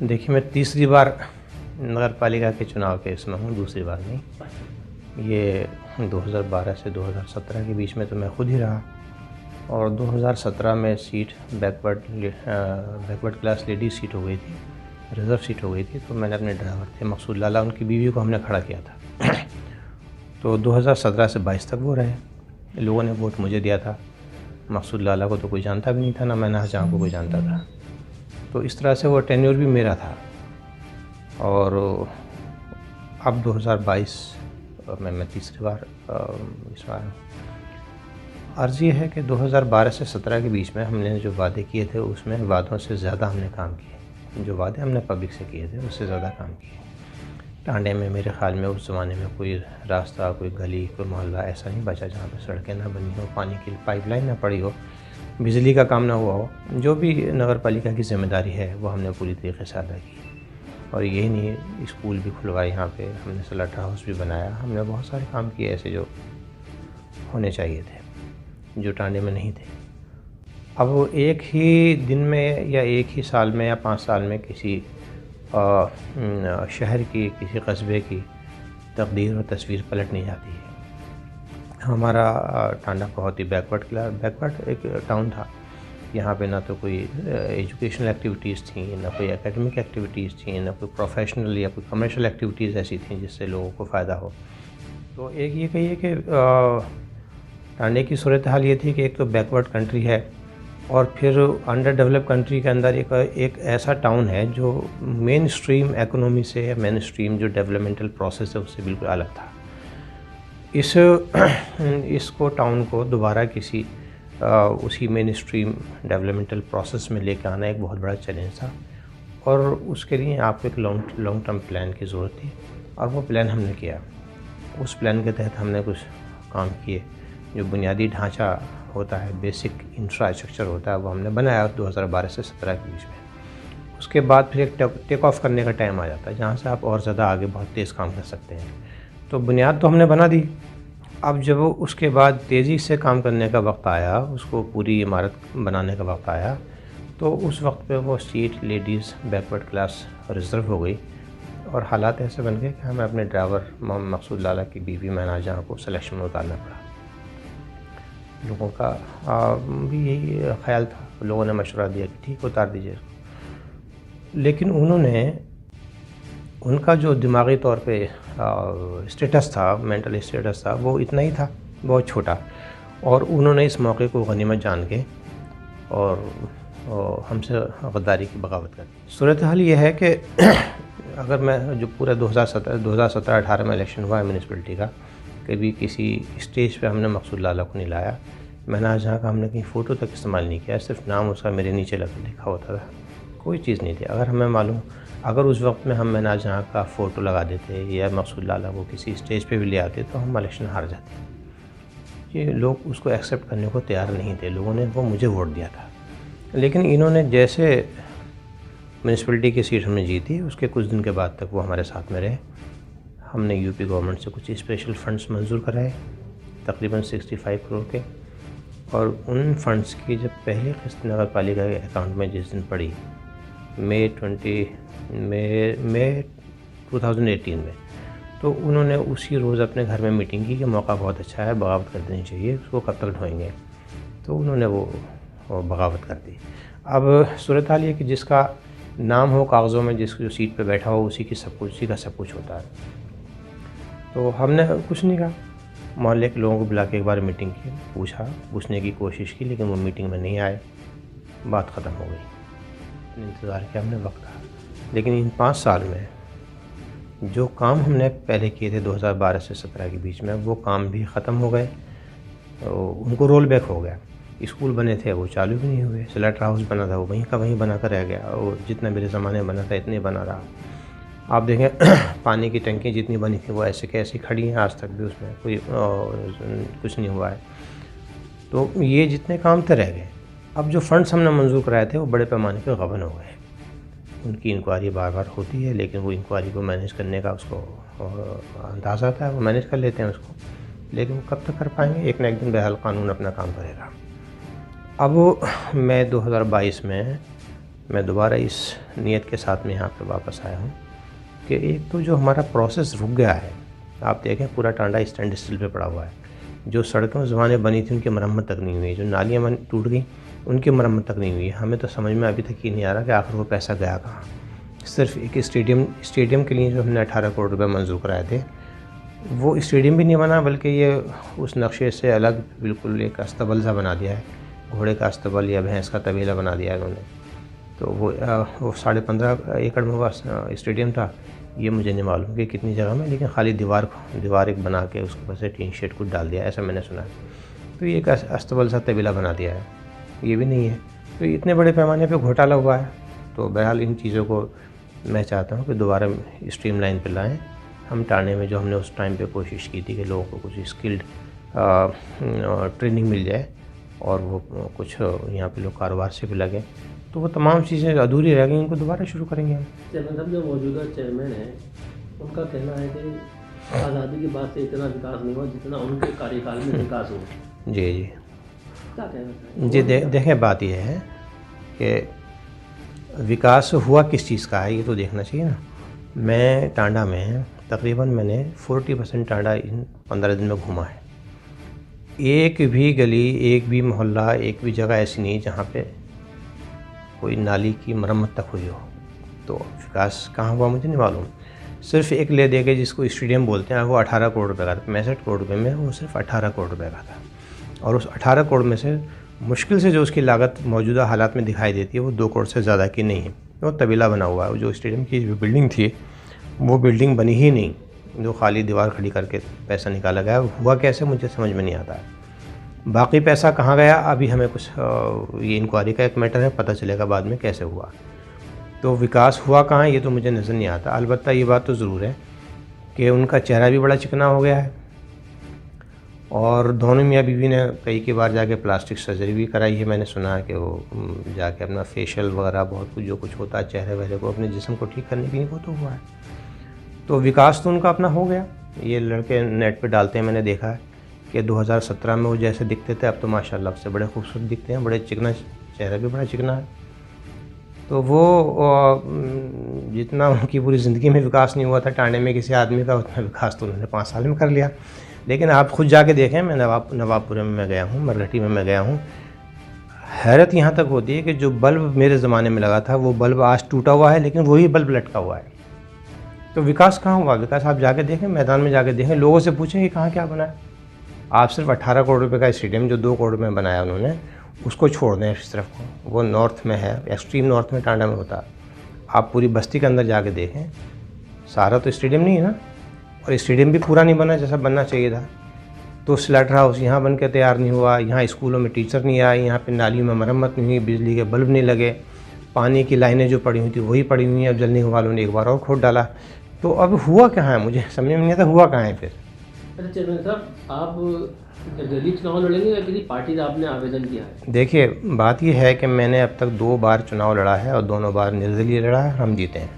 देखिए, मैं तीसरी बार नगर पालिका के चुनाव के इसमें हूँ, दूसरी बार नहीं। ये 2012 से 2017 के बीच में तो मैं खुद ही रहा, और 2017 में seat backward class ladies seat हो गई थी, रिज़र्व सीट हो गई थी। तो मैंने अपने ड्राइवर थे मकसूद लाला, उनकी बीवी को हमने खड़ा किया था। तो 2017 से 22 तक वो रहे। लोगों ने वोट मुझे दिया था। मकसूद लाला को तो कोई जानता भी नहीं था, ना मैं शाहजहाँ को कोई जानता था। तो इस तरह से वो टेन्योर भी मेरा था। और अब 2022 में मैं तीसरी बार इस बार अर्ज़ ये है कि 2012 से 17 के बीच में हमने जो वादे किए थे, उसमें वादों से ज़्यादा हमने काम किए। जो वादे हमने पब्लिक से किए थे, उससे ज़्यादा काम किए। टांडे में मेरे ख़्याल में उस ज़माने में कोई रास्ता, कोई गली, कोई मोहल्ला ऐसा नहीं बचा जहाँ पे सड़कें ना बनी हो, पानी की पाइपलाइन ना पड़ी हो, बिजली का काम ना हुआ हो। जो भी नगर पालिका की ज़िम्मेदारी है वो हमने पूरी तरीके से अदा की। और यही नहीं, स्कूल भी खुलवाए यहाँ पे, हमने स्लटर हाउस भी बनाया। हमने बहुत सारे काम किए ऐसे जो होने चाहिए थे, जो टांडे में नहीं थे। अब वो एक ही दिन में या एक ही साल में या 5 साल में किसी शहर की, किसी कस्बे की तकदीर और तस्वीर पलट नहीं जाती है। हमारा टांडा बहुत ही बैकवर्ड एक टाउन था। यहाँ पे ना तो कोई एजुकेशनल एक्टिविटीज़ थी, ना कोई एकेडमिक एक्टिविटीज़ थी, ना कोई प्रोफेशनल या कोई कमर्शियल एक्टिविटीज़ ऐसी थी जिससे लोगों को फ़ायदा हो। तो एक ये कहिए कि टांडे की सूरत हाल ये थी कि एक तो बैकवर्ड कंट्री है, और फिर अंडर डेवलप कंट्री के अंदर एक ऐसा टाउन है जो मेन स्ट्रीम इकोनॉमी से, मेन स्ट्रीम जो डेवलपमेंटल प्रोसेस है उससे बिल्कुल अलग था। इसको टाउन को दोबारा किसी उसी मेन स्ट्रीम डेवलपमेंटल प्रोसेस में लेकर आना एक बहुत बड़ा चैलेंज था, और उसके लिए आपको एक लॉन्ग टर्म प्लान की ज़रूरत थी, और वो प्लान हमने किया। उस प्लान के तहत हमने कुछ काम किए। जो बुनियादी ढांचा होता है, बेसिक इंफ्रास्ट्रक्चर होता है, वो हमने बनाया 2012 से 17 के बीच में। उसके बाद फिर एक टेक ऑफ करने का टाइम आ जाता है, जहाँ से आप और ज़्यादा आगे बहुत तेज़ काम कर सकते हैं। तो बुनियाद तो हमने बना दी। अब जब उसके बाद तेज़ी से काम करने का वक्त आया, उसको पूरी इमारत बनाने का वक्त आया, तो उस वक्त पे वो seat ladies backward class reserve हो गई, और हालात ऐसे बन गए कि हमें अपने ड्राइवर मकसूद लाला की बीवी मैना जहाँ को सिलेक्शन में उतारना पड़ा। लोगों का भी यही ख्याल था, लोगों ने मशवरा दिया कि ठीक, उतार दीजिए। लेकिन उनका जो दिमागी तौर पे स्टेटस था, मेंटल स्टेटस था, वो इतना ही था, बहुत छोटा। और उन्होंने इस मौके को गनीमत जान के और हमसे गद्दारी की बगावत कर दी। सूरत हाल ये है कि अगर मैं जो पूरा 2017-18 में इलेक्शन हुआ है म्यूनसिपलिटी का, कभी किसी स्टेज पे हमने मकसूद लाला को नहीं लाया। मैंने जहाँ का हमने कहीं फ़ोटो तक इस्तेमाल नहीं किया, सिर्फ नाम उसका मेरे नीचे लिखा होता था, कोई चीज़ नहीं थी। अगर हमें मालूम, अगर उस वक्त में हम मैंने जहाँ का फ़ोटो लगा देते या मकसूद लाला को किसी स्टेज पे भी ले आते, तो हम इलेक्शन हार जाते। ये लोग उसको एक्सेप्ट करने को तैयार नहीं थे। लोगों ने वो मुझे वोट दिया था, लेकिन इन्होंने जैसे म्यूनसिपलिटी की सीट हमने जीती, उसके कुछ दिन के बाद तक वो हमारे साथ में रहे। हमने यूपी गवर्नमेंट से कुछ स्पेशल फ़ंड्स मंजूर कराए, तकरीबन 65 करोड़ के, और उन फ़ंड्स की जब पहली किस्त नगर पालिका के अकाउंट में जिस दिन पड़ी, मई 2018 में, तो उन्होंने उसी रोज़ अपने घर में मीटिंग की कि मौका बहुत अच्छा है, बगावत कर देनी चाहिए, उसको कब तक ढोएंगे। तो उन्होंने वो बगावत कर दी। अब सूरत हाल ये कि जिसका नाम हो कागज़ों में, जिस जो सीट पे बैठा हो, उसी का सब कुछ होता है। तो हमने कुछ नहीं कहा, मोहल्ले के लोगों को बुला के एक बार मीटिंग की, पूछने की कोशिश की, लेकिन वो मीटिंग में नहीं आए। बात ख़त्म हो गई। इंतज़ार किया हमने वक्त का। लेकिन इन 5 साल में जो काम हमने पहले किए थे 2012 से 17 के बीच में, वो काम भी ख़त्म हो गए, उनको रोल बैक हो गया। स्कूल बने थे वो चालू भी नहीं हुए, स्लटर हाउस बना था वो वहीं का वहीं बना कर रह गया, और जितना मेरे ज़माने में बना था इतने बना रहा। आप देखें पानी की टंकी जितनी बनी थी वो ऐसे कैसी खड़ी हैं, आज तक भी उसमें कोई कुछ नहीं हुआ है। तो ये जितने काम थे रह गए। अब जो फंड्स हमने मंजूर कराए थे वो बड़े पैमाने पे गबन हो गए। उनकी इंक्वायरी बार बार होती है, लेकिन वो इंक्वायरी को मैनेज करने का उसको अंदाज़ा आता है, वो मैनेज कर लेते हैं उसको, लेकिन कब तक कर पाएंगे। एक न एक दिन बहरहाल कानून अपना काम करेगा। अब मैं 2022 में मैं दोबारा इस नीयत के साथ में यहाँ पे वापस आया हूँ कि एक तो जो हमारा प्रोसेस रुक गया है, आप देखें पूरा टांडा स्टैंड स्टिल पे पड़ा हुआ है। जो सड़कें उस ज़माने बनी थी उनकी मरम्मत तक नहीं हुई, जो नालियाँ टूट गई उनकी मरम्मत तक नहीं हुई। हमें तो समझ में अभी तक ये नहीं आ रहा कि आखिर वो पैसा गया कहाँ। सिर्फ एक स्टेडियम के लिए जो हमने 18 करोड़ रुपये मंजूर कराए थे, वो स्टेडियम भी नहीं बना, बल्कि ये उस नक्शे से अलग बिल्कुल एक अस्तबल सा बना दिया है, घोड़े का अस्तबल या भैंस का तबेला बना दिया है उन्होंने। तो वो 15.5 एकड़ में वो स्टेडियम था, ये मुझे नहीं मालूम कि कितनी जगह में, लेकिन खाली दीवार एक बना के उसके ऊपर से टीन शेड कुछ डाल दिया, ऐसा मैंने सुना है। तो ये एक अस्तबल सा तबेला बना दिया है, ये भी नहीं है। तो इतने बड़े पैमाने पे घोटाला हुआ है। तो बहरहाल इन चीज़ों को मैं चाहता हूँ कि दोबारा स्ट्रीमलाइन पे लाएँ। हम टांडे में जो हमने उस टाइम पे कोशिश की थी कि लोगों को कुछ स्किल्ड ट्रेनिंग मिल जाए और वो कुछ यहाँ पे लोग कारोबार से भी लगे, तो वो तमाम चीज़ें अधूरी रह गई, उनको दोबारा शुरू करेंगे हम। चेयरमैन साहब, जो मौजूदा चेयरमैन हैं उनका कहना है कि आज़ादी के बाद से इतना विकास नहीं हुआ जितना उनके कार्यकाल में विकास हुआ। जी जी, क्या कहना है जी देखें, बात यह है कि विकास हुआ किस चीज़ का है ये तो देखना चाहिए ना। मैं टांडा में तकरीबन मैंने 40% टांडा इन 15 दिन में घूमा है। एक भी गली, एक भी मोहल्ला, एक भी जगह ऐसी नहीं जहाँ पे कोई नाली की मरम्मत तक हुई हो। तो विकास कहाँ हुआ मुझे नहीं मालूम। सिर्फ एक ले दे के जिसको स्टेडियम बोलते हैं, वो 18 करोड़ रुपये का था। 65 करोड़ रुपये में वो सिर्फ 18 करोड़ रुपये का था, और उस 18 करोड़ में से मुश्किल से जो उसकी लागत मौजूदा हालात में दिखाई देती है वो 2 करोड़ से ज़्यादा की नहीं है। वो तबीला बना हुआ है। जो स्टेडियम की जो बिल्डिंग थी वो बिल्डिंग बनी ही नहीं, जो खाली दीवार खड़ी करके पैसा निकाला गया। हुआ कैसे मुझे समझ में नहीं आता है। बाकी पैसा कहाँ गया अभी हमें कुछ ये इंक्वायरी का एक मैटर है, पता चलेगा बाद में कैसे हुआ। तो विकास हुआ कहाँ ये तो मुझे नज़र नहीं आता। अलबत्ता ये बात तो ज़रूर है कि उनका चेहरा भी बड़ा चिकना हो गया है, और दोनों मियाँ बीवी ने कई बार जाके प्लास्टिक सर्जरी भी कराई है। मैंने सुना है कि वो जाके अपना फेशियल वगैरह बहुत कुछ जो कुछ होता है चेहरे वहरे को, अपने जिस्म को ठीक करने के लिए, वो तो हुआ है। तो विकास तो उनका अपना हो गया। ये लड़के नेट पे डालते हैं, मैंने देखा है कि 2017 में वो जैसे दिखते थे अब तो माशाल्लाह से बड़े खूबसूरत दिखते हैं, बड़े चिकना, चेहरा भी बड़ा चिकना है। तो वो जितना उनकी पूरी ज़िंदगी में विकास नहीं हुआ था टांडे में किसी आदमी का, उतना विकास तो उन्होंने 5 साल में कर लिया। लेकिन आप खुद जाके देखें, मैं नवाबपुरे में मैं गया हूँ, मरघटी में मैं गया हूँ। हैरत यहाँ तक होती है कि जो बल्ब मेरे ज़माने में लगा था वो बल्ब आज टूटा हुआ है, लेकिन वही बल्ब लटका हुआ है। तो विकास कहाँ हुआ? विकास आप जाके देखें, मैदान में जाके देखें, लोगों से पूछें कि कहाँ क्या बना है। आप सिर्फ 18 करोड़ रुपए का स्टेडियम जो 2 करोड़ में बनाया उन्होंने, उसको छोड़ दें इस तरफ को, वो नॉर्थ में है, एक्सट्रीम नॉर्थ में टांडा में होता है। आप पूरी बस्ती के अंदर जाके देखें, सारा तो स्टेडियम नहीं है ना, और स्टेडियम भी पूरा नहीं बना जैसा बनना चाहिए था। तो स्लैटर हाउस यहाँ बन के तैयार नहीं हुआ, यहाँ स्कूलों में टीचर नहीं आए, यहाँ पे नालियों में मरम्मत नहीं हुई, बिजली के बल्ब नहीं लगे, पानी की लाइनें जो पड़ी हुई थी वही पड़ी हुई हैं। अब जलने वालों ने एक बार और खोद डाला। तो अब हुआ कहाँ है मुझे समझ में नहीं आता, हुआ कहाँ है फिर? अच्छा चेयरमैन साहब, आप निर्दलीय चुनाव लड़ेंगे या किसी पार्टी का आपने आवेदन किया है? देखिए, बात यह है कि मैंने अब तक 2 बार चुनाव लड़ा है और दोनों बार निर्दलीय लड़ा है, हम जीते हैं।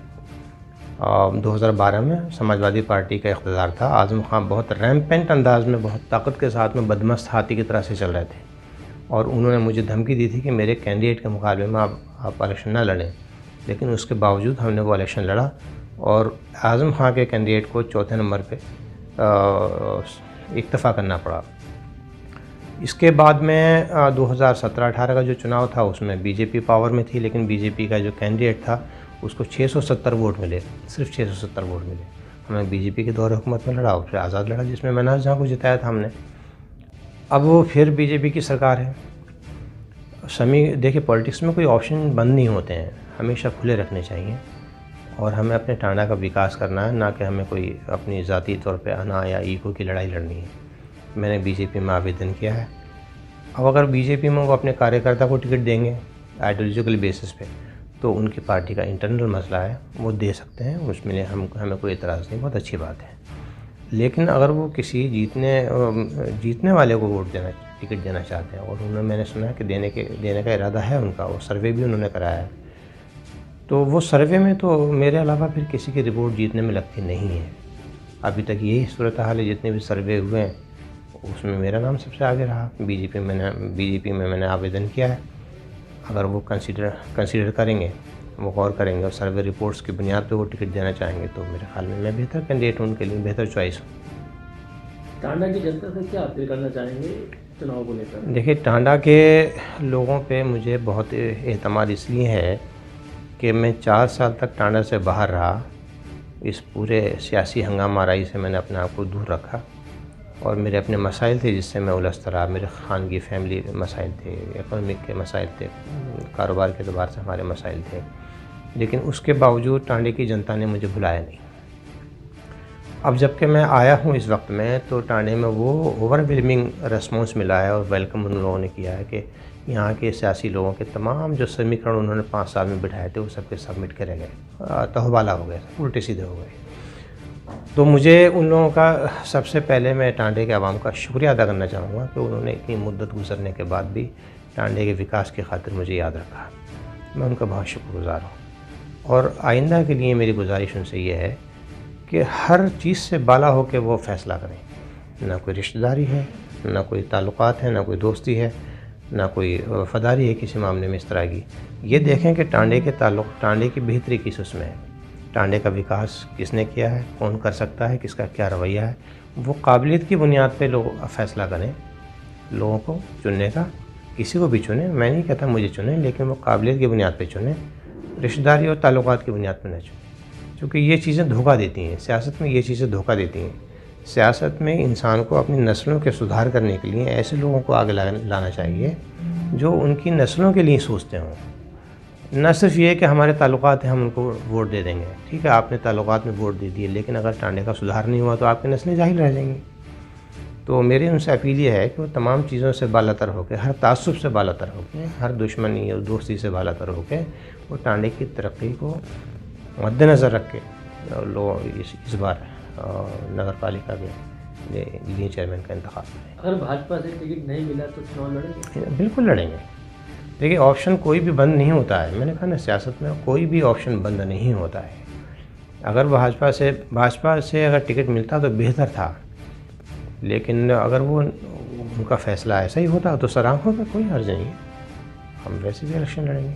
2012 में समाजवादी पार्टी का इक़्तिदार था। आज़म खान बहुत रैम्पेंट अंदाज में, बहुत ताकत के साथ में बदमस्त हाथी की तरह से चल रहे थे, और उन्होंने मुझे धमकी दी थी कि मेरे कैंडिडेट के मुकाबले में आप इलेक्शन ना लड़ें। लेकिन उसके बावजूद हमने वो इलेक्शन लड़ा और आज़म खान के कैंडिडेट को चौथे नंबर पे इक्तफ़ा करना पड़ा। इसके बाद में 2017-18 का जो चुनाव था उसमें बीजेपी पावर में थी, लेकिन बीजेपी का जो कैंडिडेट था उसको 670 वोट मिले, सिर्फ 670 वोट मिले। हमें बीजेपी के दौर हुकूमत में लड़ा और फिर आज़ाद लड़ा, जिसमें मैंने जहाँ को जिताया था हमने। अब वो फिर बीजेपी की सरकार है। देखिए, पॉलिटिक्स में कोई ऑप्शन बंद नहीं होते हैं, हमेशा खुले रखने चाहिए, और हमें अपने टांडा का विकास करना है, ना कि हमें कोई अपनी ज़ाती तौर पे अना या ईगो की लड़ाई लड़नी है। मैंने बीजेपी में आवेदन किया है। अब अगर बीजेपी में वो अपने कार्यकर्ता को टिकट देंगे आइडियोलॉजिकल बेसिस पे, तो उनकी पार्टी का इंटरनल मसला है, वो दे सकते हैं, उसमें हमें कोई एतराज़ नहीं, बहुत अच्छी बात है। लेकिन अगर वो किसी जीतने वाले को टिकट देना चाहते हैं, और उन्होंने, मैंने सुना है कि देने का इरादा है उनका, वो सर्वे भी उन्होंने कराया है, तो वो सर्वे में तो मेरे अलावा फिर किसी की रिपोर्ट जीतने में लगती नहीं है। अभी तक यही सूरत हाल है, जितने भी सर्वे हुए हैं उसमें मेरा नाम सबसे आगे रहा। बीजेपी में मैंने आवेदन किया है। अगर वो कंसीडर करेंगे, वो गौर करेंगे और सर्वे रिपोर्ट्स की बुनियाद पे वो टिकट देना चाहेंगे तो मेरे ख्याल में मैं बेहतर कैंडिडेट हूँ, उनके लिए बेहतर चॉइस हूँ। टांडा की जनता से क्या अपील करना चाहेंगे चुनाव को लेकर? देखिए, टांडा के लोगों पे मुझे बहुत एतमाद इसलिए है कि मैं 4 साल तक टांडा से बाहर रहा। इस पूरे सियासी हंगामाराई से मैंने अपने आप को दूर रखा और मेरे अपने मसाइल थे जिससे मैं उलझता रहा। मेरे ख़ानगी फैमिली मसाइल थे, इकोनॉमिक के मसाइल थे, कारोबार के एतबार से हमारे मसाइल थे, लेकिन उसके बावजूद टांडे की जनता ने मुझे बुलाया नहीं। अब जबकि मैं आया हूँ इस वक्त में तो टांडे में वो ओवरवेलमिंग रिस्पॉन्स मिला है और वेलकम उन लोगों ने किया है कि यहाँ के सियासी लोगों के तमाम जो समीकरण उन्होंने 5 साल में बिठाए थे वो सबके सबमिट करे गए, तहवाला हो गए, उल्टे सीधे हो गए। तो मुझे उन लोगों का सबसे पहले मैं टांडे के आवाम का शुक्रिया अदा करना चाहूँगा कि उन्होंने इतनी मुद्दत गुजरने के बाद भी टांडे के विकास की खातिर मुझे याद रखा। मैं उनका बहुत शुक्रगुज़ार हूँ और आइंदा के लिए मेरी गुजारिश उनसे ये है कि हर चीज़ से बाला हो के वो फ़ैसला करें। ना कोई रिश्तेदारी है, ना कोई ताल्लुकात है, ना कोई दोस्ती है, ना कोई वफादारी है किसी मामले में इस तरह की। ये देखें कि टांडे की बेहतरी किस उसमें है, टांडे का विकास किसने किया है, कौन कर सकता है, किसका क्या रवैया है। वो काबिलियत की बुनियाद पे लोग फ़ैसला करें, लोगों को चुनने का। किसी को भी चुनें, मैं नहीं कहता मुझे चुनें, लेकिन वो काबिलियत की बुनियाद पे चुनें, रिश्तेदारी और ताल्लुकात की बुनियाद पे न चुनें, क्योंकि ये चीज़ें धोखा देती हैं। सियासत में ये चीज़ें धोखा देती हैं। सियासत में इंसान को अपनी नस्लों के सुधार करने के लिए ऐसे लोगों को आगे लाना चाहिए जो उनकी नस्लों के लिए सोचते हों। न सिर्फ ये कि हमारे ताल्लुकात हैं हम उनको वोट दे देंगे, ठीक है आपने ताल्लुकात में वोट दे दिए, लेकिन अगर टांडे का सुधार नहीं हुआ तो आपकी नस्लें जाहिल रह जाएंगी। तो मेरी उनसे अपील ये है कि वो तमाम चीज़ों से बालातर होकर, हर तासुब से बालातर होकर, हर दुश्मनी और दोस्ती से बालातर होकर वो टांडे की तरक्की को मद्देनज़र रख के लोग इस बार नगर पालिका के लिए चेयरमैन का इंतखाब करें। अगर भाजपा से टिकट नहीं मिला तो चुनाव लड़ेंगे? बिल्कुल लड़ेंगे। देखिए, ऑप्शन कोई भी बंद नहीं होता है। मैंने कहा ना, सियासत में कोई भी ऑप्शन बंद नहीं होता है। अगर भाजपा से अगर टिकट मिलता तो बेहतर था, लेकिन अगर वो उनका फ़ैसला ऐसा ही होता तो सराहना का कोई हर्ज नहीं है, हम वैसे भी इलेक्शन लड़ेंगे।